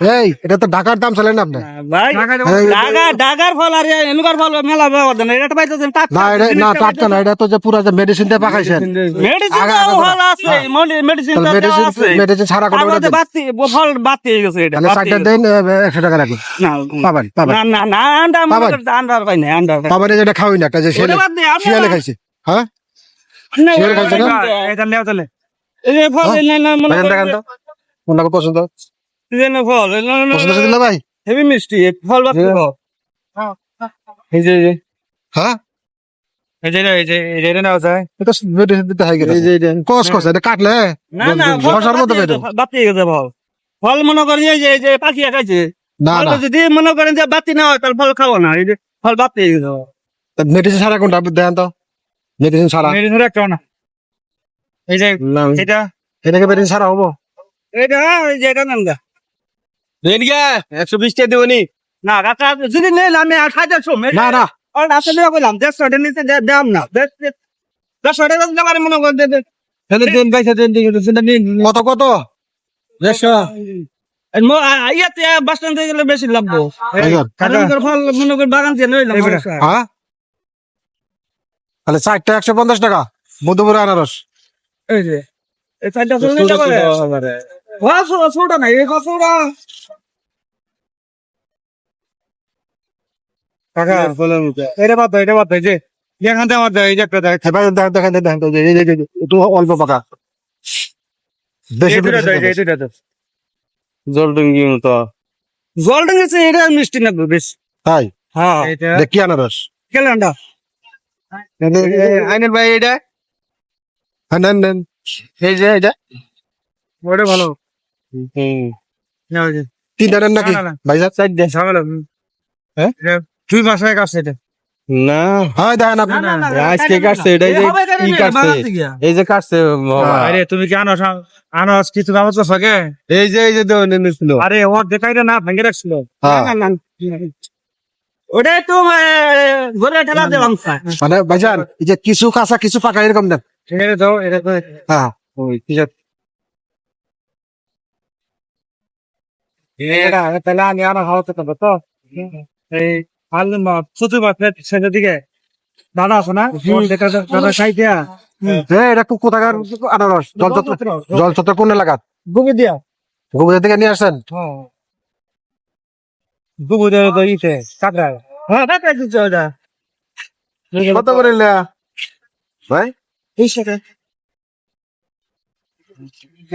এই এটা তো ঢাকার দাম চলে না আপনি ভাই ঢাকার ফল আর এনুকার ফল মেলা ব্যবহার দেন এটা পাইতেছেন না এটা না টাটকা না এটা তো যে পুরা যে মেডিসিন দিয়ে পাকাইছেন মেডিসিন ফল আছে মেডিসিন মেডিসিন আছে মেডিসিন ছাড়া কোনো আমাদের বাতি ফল বাতি হয়ে গেছে এটা তাহলে চারটা দিন 100 টাকা লাগবে না পাবেন পাবেন না না না আন্ডার পাই না আন্ডার পাবেন যেটা খাওয়াই না একটা যে শিয়ালে খাইছে হ্যাঁ শিয়ালে খাইছে না এটা নেও তাহলে এই যে ফল না মনে দেখেন তো কোনটা পছন্দ সিজন ফল পছন্দ হচ্ছে না ভাই হেভি মিষ্টি ফল বাতি এই যে হ্যাঁ এটা নাও যায় এটা মেডিসিন দিতে হয় গেছে কস কস এটা কাটলে না না ঘষার মতো বেরো বাতি গেছে ফল ফল মনে করেন এই যে পাখি খাইছে না না যদি মনে করেন যে বাতি না হয় তাহলে ফল খাবো না এই যে ফল বাতি গেছে মেডিসিন ছাড়া কোনটা দেন তো মেডিসিন ছাড়া মেডিসিন একটা না এই যে এটা এটাকে মেডিসিন ছাড়া হবো এটা এই যে এটা নাম দা রেডিয়া 120 টাকা দেবনি না কাকা যদি নেই আমি 8,000 না না আর আসলে কইলাম 150 টাকা নিতে দাম না 150 টাকা দিতে পারে মনে করেন তাহলে দেন পয়সা দেন দিন কত কত 150 ইয়াতে বাস স্ট্যান্ড থেকে গেলে বেশি লাগবো হাজার। ফল মনে করেন বাগান থেকে নইলাম হ্যাঁ তাহলে 4টা 150 টাকা মধুপুর আনারস এই যে এই চারটা ফল নিতে পারে ছোট না এই ছোট টাকা বলেন এটা বাদ এই যে এখান থেকে আমার এই যে একটা দেখ ভাই দেখেন দেখেন তো একটু অল্প পাকা বেশি জল ডঙ্গি মতো জল ডেঙ্গেছে এটা মিষ্টি না বেশ তাই হ্যাঁ দেখি আনারস ক্যালেন্ডার আইনের ভাই এটা হ্যাঁ নেন নেন এই যে এটা ওটা ভালো তিনটা নেন নাকি না, না। ভাইজান সাইড দে হ্যাঁ? 2 মাস হয়ে গেছে এটা না হ্যাঁ দেখেন আপনি আজকে কাটছে এটাই যে কি কাটছে এই যে কাটছে বাবা। আরে তুমি কি আনাস কিছু ব্যবস্থা করছো কে এই যে দেওয়া নিয়েছিল আরে ওর দেখাইটা না ভেঙে রাখছিল হ্যাঁ। না, না, না। ওটাই তো ঘরে ঠেলা দিলাম মানে ভাইজান এই যে কিছু কাঁচা কিছু পাকা এরকম দেন এটা দাও এটা তো হ্যাঁ ওই ঠিক আছে এটা তাহলে আমি আর খাওয়াতে পারবো তো এই আলু ছোট বাচ্চা ছেলে দিকে দাদা আছে না দাদা খাইতে এটা কোথাকার আনারস জল চত্বর কোন এলাকার গুবি দিয়া গোবর থেকে নিয়ে আসেন গুবি দিয়া তো ইতে কাটরা হ্যাঁ কাটরা দিচ্ছে ওটা কত করে নিলা ভাই এই সেটা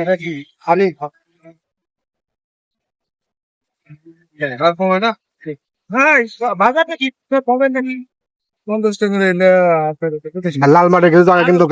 এটা কি খালি হ্যাঁ বাজারটা কি পাবেন নাকি 50 টাকা লাল মাঠে কিছু জায়গা কিন্তু